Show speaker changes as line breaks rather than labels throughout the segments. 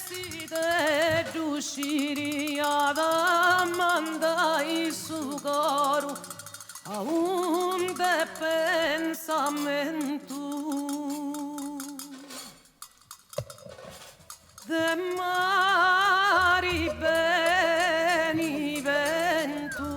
decide de uscire ad mandai su coro a un de pensamento de mari beni vento.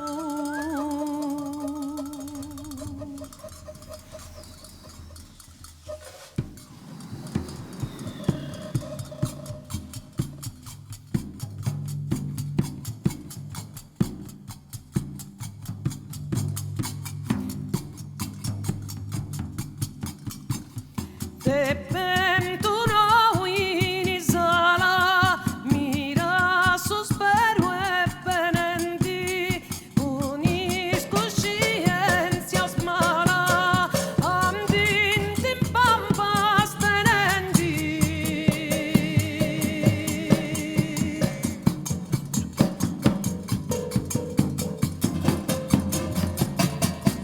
De pentuno in sala, mira sospero e penendi, unisco scienza smala, andinti in pampa stenendi.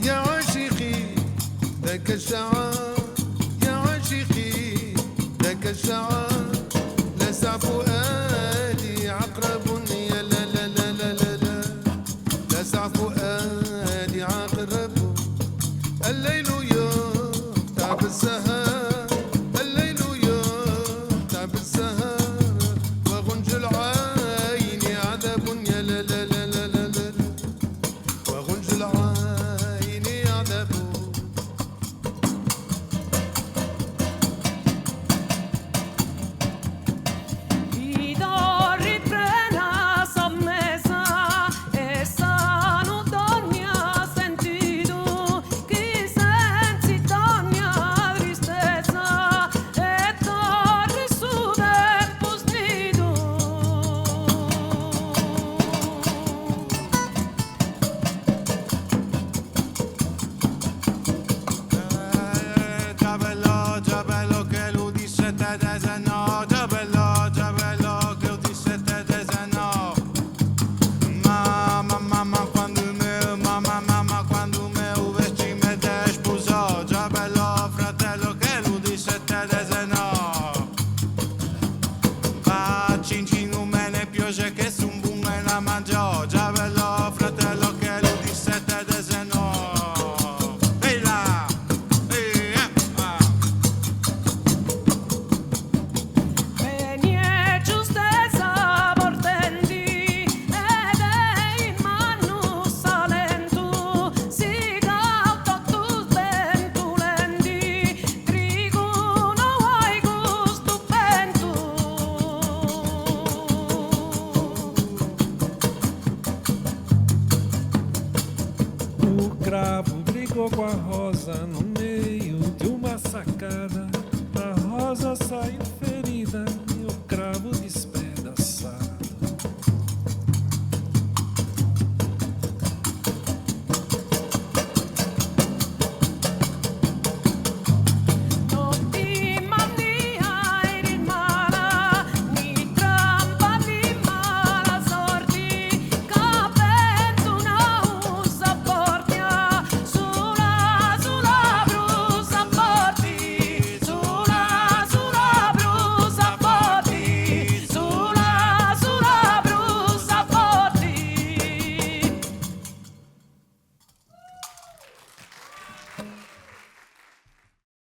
يا عاشقي ذاك الشعر ذاك الشعر لسع فؤادي عقرب يا لا لا لا لا لا لا لسع فؤادي عقرب الليل يقطع بالسهر الليل يقطع بالسهر وغنج العين عذاب يا لا لا لا لا لا لا وغنج العين عذاب
O cravo brigou com a rosa no meio de uma sacada.